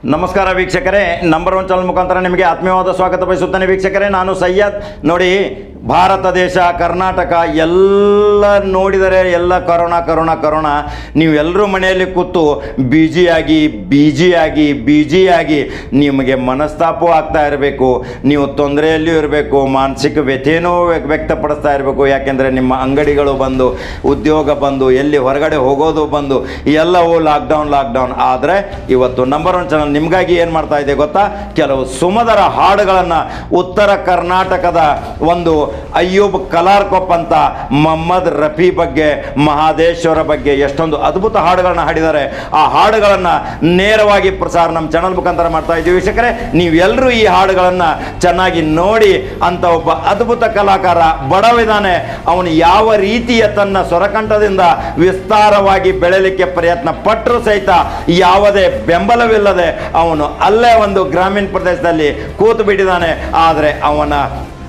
ನಮಸ್ಕಾರ ವೀಕ್ಷಕರೇ, number one channel ಮುಖಾಂತರ ನಿಮಗೆ ಆತ್ಮೀಯವಾದ ಸ್ವಾಗತ ಬಯಸುತ್ತೇನೆ. ವೀಕ್ಷಕರೇ, ನಾನು ಸಯ್ಯದ್. ನೋಡಿ, ಭಾರತ ದೇಶ, ಕರ್ನಾಟಕ ಎಲ್ಲ ನೋಡಿದರೆ ಎಲ್ಲ ಕರೋನಾ. ನೀವೆಲ್ಲರೂ ಮನೆಯಲ್ಲಿ ಕೂತು ಬಿಜಿಯಾಗಿ ನಿಮಗೆ ಮನಸ್ತಾಪವೂ ಆಗ್ತಾ ಇರಬೇಕು, ನೀವು ತೊಂದರೆಯಲ್ಲಿಯೂ ಇರಬೇಕು, ಮಾನಸಿಕ ವ್ಯಥೆಯೂ ವ್ಯಕ್ತಪಡಿಸ್ತಾ ಇರಬೇಕು. ಯಾಕೆಂದರೆ ನಿಮ್ಮ ಅಂಗಡಿಗಳು ಬಂದು, ಉದ್ಯೋಗ ಬಂದು, ಎಲ್ಲಿ ಹೊರಗಡೆ ಹೋಗೋದು ಬಂದು, ಎಲ್ಲವೂ ಲಾಕ್ಡೌನ್. ಆದರೆ ಇವತ್ತು ನಂಬರ್ ಒನ್ ಚಾನಲ್ ನಿಮಗಾಗಿ ಏನು ಮಾಡ್ತಾ ಇದೆ ಗೊತ್ತಾ? ಕೆಲವು ಸುಮಧುರ ಹಾಡುಗಳನ್ನು ಉತ್ತರ ಕರ್ನಾಟಕದ ಒಂದು ಅಯ್ಯೂಬ್ ಕಲಾರ್ಕೊಪ್ ಅಂತ ಮೊಹಮ್ಮದ್ ರಫಿ ಬಗ್ಗೆ, ಮಹಾದೇಶ್ವರ ಬಗ್ಗೆ ಎಷ್ಟೊಂದು ಅದ್ಭುತ ಹಾಡುಗಳನ್ನ ಹಾಡಿದ್ದಾರೆ. ಆ ಹಾಡುಗಳನ್ನು ನೇರವಾಗಿ ಪ್ರಸಾರ ನಮ್ಮ ಚಾನಲ್ ಮುಖಾಂತರ ಮಾಡ್ತಾ ಇದ್ದೀವಿ. ವೀಕ್ಷಕರೇ, ನೀವೆಲ್ಲರೂ ಈ ಹಾಡುಗಳನ್ನು ಚೆನ್ನಾಗಿ ನೋಡಿ. ಅಂತ ಒಬ್ಬ ಅದ್ಭುತ ಕಲಾಕಾರ ಬಡವಿದ್ದಾನೆ. ಅವನು ಯಾವ ರೀತಿಯ ತನ್ನ ಸ್ವರಕಂಠದಿಂದ ವಿಸ್ತಾರವಾಗಿ ಬೆಳೆಯಲಿಕ್ಕೆ ಪ್ರಯತ್ನ ಪಟ್ಟರೂ ಸಹಿತ ಯಾವುದೇ ಬೆಂಬಲವಿಲ್ಲದೆ ಅವನು ಅಲ್ಲೇ ಒಂದು ಗ್ರಾಮೀಣ ಪ್ರದೇಶದಲ್ಲಿ ಕೂತು ಬಿಟ್ಟಿದ್ದಾನೆ. ಆದರೆ ಅವನ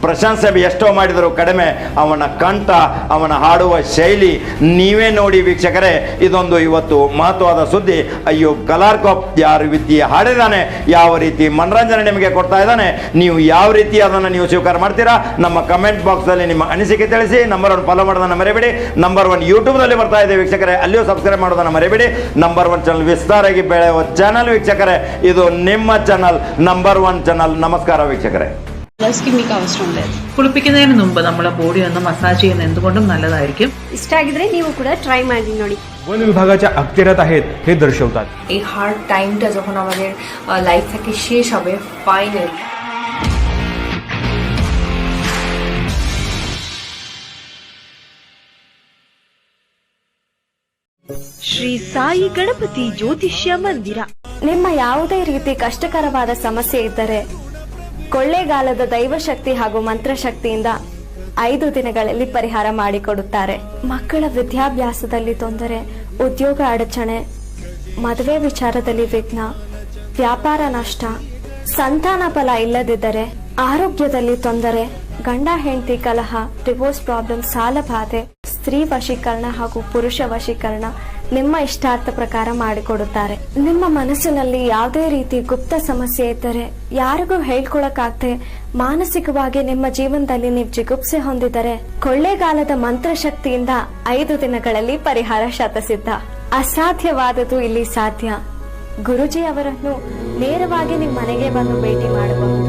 ಪ್ರಶಂಸೆ ಎಷ್ಟೋ ಮಾಡಿದರೂ ಕಡಿಮೆ. ಅವನ ಕಂಠ, ಅವನ ಹಾಡುವ ಶೈಲಿ ನೀವೇ ನೋಡಿ ವೀಕ್ಷಕರೇ. ಇದೊಂದು ಇವತ್ತು ಮಹತ್ವದ ಸುದ್ದಿ. ಅಯ್ಯೂಬ್ ಕಲಾರ್ಕೊಪ್ ಯಾವ ರೀತಿ ಹಾಡಿದ್ದಾನೆ, ಯಾವ ರೀತಿ ಮನರಂಜನೆ ನಿಮಗೆ ಕೊಡ್ತಾ ಇದ್ದಾನೆ, ನೀವು ಯಾವ ರೀತಿ ಅದನ್ನು ನೀವು ಸ್ವೀಕಾರ ಮಾಡ್ತೀರಾ? ನಮ್ಮ ಕಮೆಂಟ್ ಬಾಕ್ಸಲ್ಲಿ ನಿಮ್ಮ ಅನಿಸಿಕೆ ತಿಳಿಸಿ. ನಂಬರ್ ಒನ್ ಫಾಲೋ ಮಾಡೋದನ್ನು ಮರೆಯಬೇಡಿ. ನಂಬರ್ ಒನ್ ಯೂಟ್ಯೂಬ್ನಲ್ಲಿ ಬರ್ತಾ ಇದೆ ವೀಕ್ಷಕರೇ, ಅಲ್ಲಿಯೂ ಸಬ್ಸ್ಕ್ರೈಬ್ ಮಾಡೋದನ್ನು ಮರೆಯಬೇಡಿ. ನಂಬರ್ ಒನ್ ಚಾನಲ್ ವಿಸ್ತಾರಾಗಿ ಬೆಳೆಯುವ ಚಾನಲ್ ವೀಕ್ಷಕರೇ, ಇದು ನಿಮ್ಮ ಚಾನಲ್, ನಂಬರ್ ಒನ್ ಚಾನಲ್. ನಮಸ್ಕಾರ ವೀಕ್ಷಕರೇ. സ്കിമ്മിക്ക് അവസരം ഉണ്ട്. കുളിപ്പിക്കുന്നതിന് മുമ്പ് നമ്മുടെ ബോഡി ഒന്ന് മസാജ് ചെയ്യുന്നത് എന്തുകൊണ്ടും നല്ലതായിരിക്കും. ಇಷ್ಟ ಆಗಿದ್ರೆ ನೀವು ಕೂಡ ಟ್ರೈ ಮಾಡಿ ನೋಡಿ. वन विभागाच्या अखत्यारात आहेत हे दर्शवतात. এই হার্ড টাইমটা যখন আমাদের লাইফ থেকে শেষ হবে ফাইনালি, ಶ್ರೀ ಸಾಯಿ ಗಣಪತಿ ಜ್ಯೋತಿಷ್ಯ ಮಂದಿರ. ನಿಮ್ಮ ಯಾವುದೇ ರೀತಿ ಕಷ್ಟಕರವಾದ ಸಮಸ್ಯೆ ಇದ್ದರೆ ಕೊಳ್ಳೇಗಾಲದ ದೈವಶಕ್ತಿ ಹಾಗೂ ಮಂತ್ರಶಕ್ತಿಯಿಂದ 5 ದಿನಗಳಲ್ಲಿ ಪರಿಹಾರ ಮಾಡಿಕೊಡುತ್ತಾರೆ. ಮಕ್ಕಳ ವಿದ್ಯಾಭ್ಯಾಸದಲ್ಲಿ ತೊಂದರೆ, ಉದ್ಯೋಗ ಅಡಚಣೆ, ಮದುವೆ ವಿಚಾರದಲ್ಲಿ ವಿಘ್ನ, ವ್ಯಾಪಾರ ನಷ್ಟ, ಸಂತಾನ ಫಲ ಇಲ್ಲದಿದ್ದರೆ, ಆರೋಗ್ಯದಲ್ಲಿ ತೊಂದರೆ, ಗಂಡ ಹೆಂಡತಿ ಕಲಹ, ಡಿವೋರ್ಸ್ ಪ್ರಾಬ್ಲಮ್, ಸಾಲ ಬಾಧೆ, ಸ್ತ್ರೀ ವಶೀಕರಣ ಹಾಗೂ ಪುರುಷ ವಶೀಕರಣ ನಿಮ್ಮ ಇಷ್ಟಾರ್ಥ ಪ್ರಕಾರ ಮಾಡಿಕೊಡುತ್ತಾರೆ. ನಿಮ್ಮ ಮನಸ್ಸಿನಲ್ಲಿ ಯಾವುದೇ ರೀತಿ ಗುಪ್ತ ಸಮಸ್ಯೆ ಇದ್ದರೆ, ಯಾರಿಗೂ ಹೇಳ್ಕೊಳಕ್ಕಾಗದೆ ಮಾನಸಿಕವಾಗಿ ನಿಮ್ಮ ಜೀವನದಲ್ಲಿ ನೀವು ಜಿಗುಪ್ಸೆ ಹೊಂದಿದರೆ, ಕೊಳ್ಳೇಗಾಲದ ಮಂತ್ರಶಕ್ತಿಯಿಂದ 5 ದಿನಗಳಲ್ಲಿ ಪರಿಹಾರ ಶತಸಿದ್ಧ. ಅಸಾಧ್ಯವಾದದ್ದು ಇಲ್ಲಿ ಸಾಧ್ಯ. ಗುರುಜಿ ಅವರನ್ನು ನೇರವಾಗಿ ನಿಮ್ಮ ಮನೆಗೆ ಬಂದು ಭೇಟಿ ಮಾಡಬಹುದು.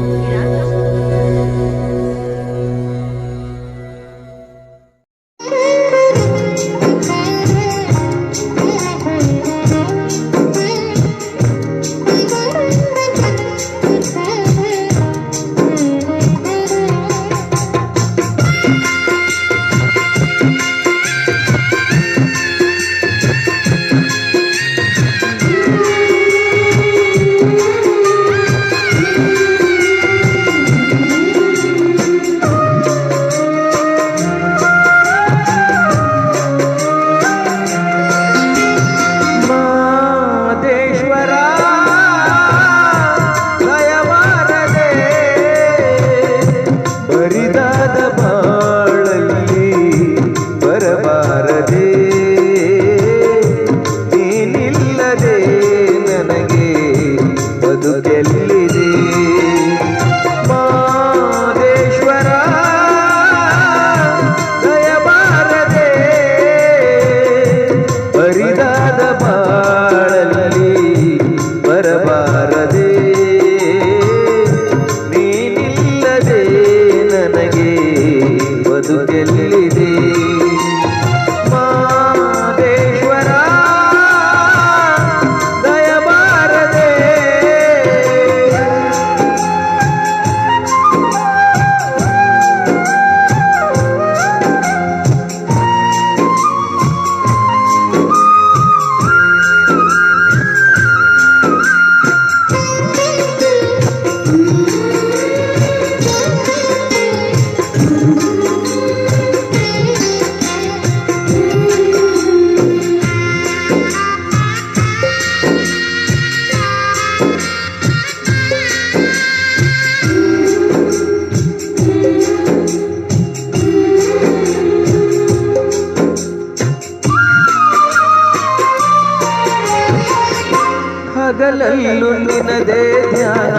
ಹಗಲಲ್ಲೂ ನಿನದೇ ಧ್ಯಾನ,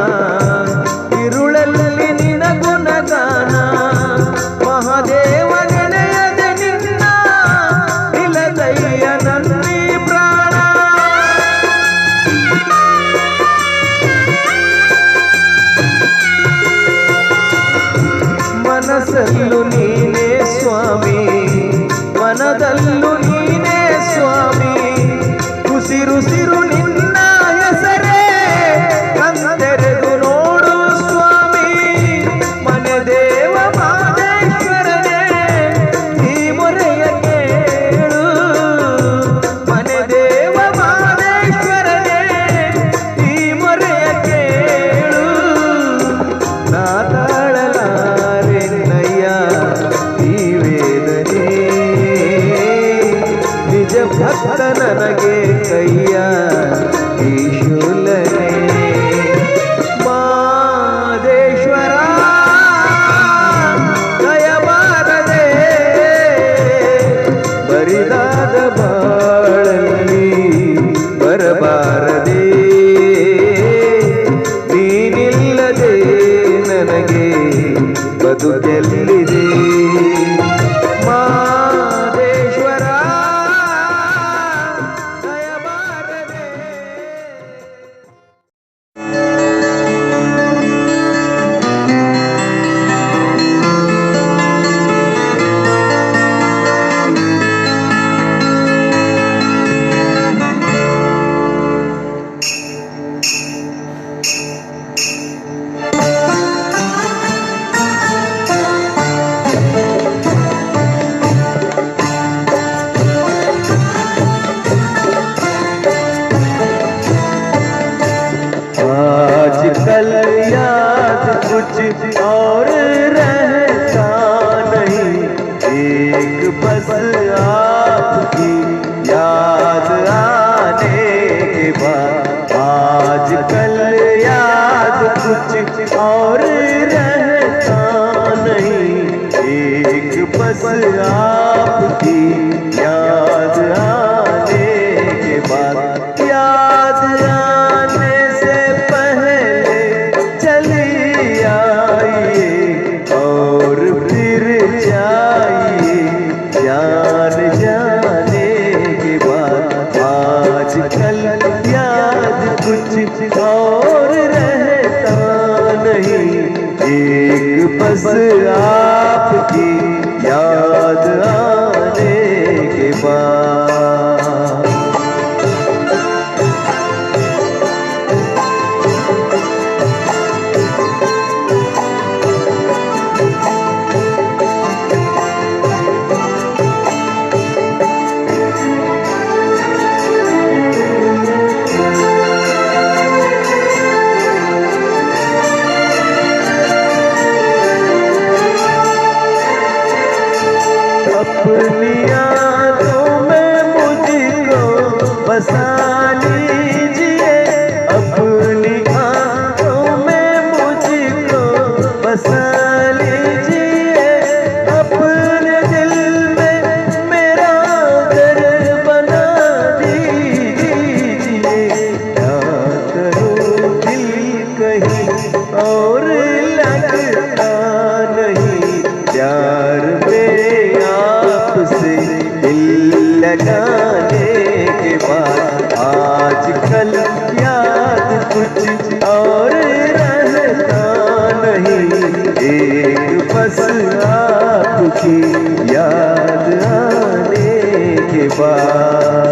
ಇರುಳಲ್ಲಿ ನಿನ ಗುಣಗಾನ. ಮಹಾದೇವ ನೆನೆಯದೆ ನಿನ್ನ ನಿಲದಯ್ಯ ನನ್ನಿ ಪ್ರಾಣ. ಮನಸ್ಸಲ್ಲೂ ನೀನೇ ಸ್ವಾಮಿ, ಮನದಲ್ಲೂ ನೀನೇ ಸ್ವಾಮಿ. ಉಸಿರುಸಿರು ನಿನ್ನ ಹೆಸರೇ ಕಂದೆರೆದು ನೋಡು ಸ್ವಾಮಿ. ಮನೆ ದೇವ ಮಾದೇಶ್ವರನೇ ಈ ಮೊರೆಯ ಕೇಳು. ಮನೆ ದೇವ ಮಾದೇಶ್ವರನೇ ಈ ಮೊರೆಯ ಕೇಳು. ನಾ ತಾಳಲಾರೆನ್ನಯ್ಯ ಈ ವೇದನೆ, ನಿಜ ಭಕ್ತ ನನಗೆ ಕೈಯ ಈ ಶೂಲನೆ. ಮಾದೇಶ್ವರ ದಯಮಾಡದೆ ಬರಿದಾದ ಬಾಳಲ್ಲಿ ಬರಬಾರದೆ. ನೀನಿಲ್ಲದೆ ನನಗೆ ಬದುಕೆಲ್ಲಿದೆ. ಮಾದೇಶ್ವರ ದಯಮಾಡದೆ. आजकल याद कुछ और रहता नहीं, एक बस आपकी याद आने के बाद. आजकल याद कुछ और रहता नहीं, एक बस आपकी याद आने के बाद. याद आने से पहले चली आइए और फिर जाइए जान जाने के बाद. आजकल याद कुछ और रहता नहीं, एक बस आपकी याद आने के बाद. अपनी यादों में मुझको बसा लीजिए, अपनी आँखों में मुझको बसा लीजिए. अपने दिल में मेरा घर बना दीजिए. क्या करूँ दिल कहीं और लगता नहीं, प्यार में आपसे दिल लगाने के बाद. आजकल याद कुछ और रहता नहीं, एक बस आपकी याद आने के बाद.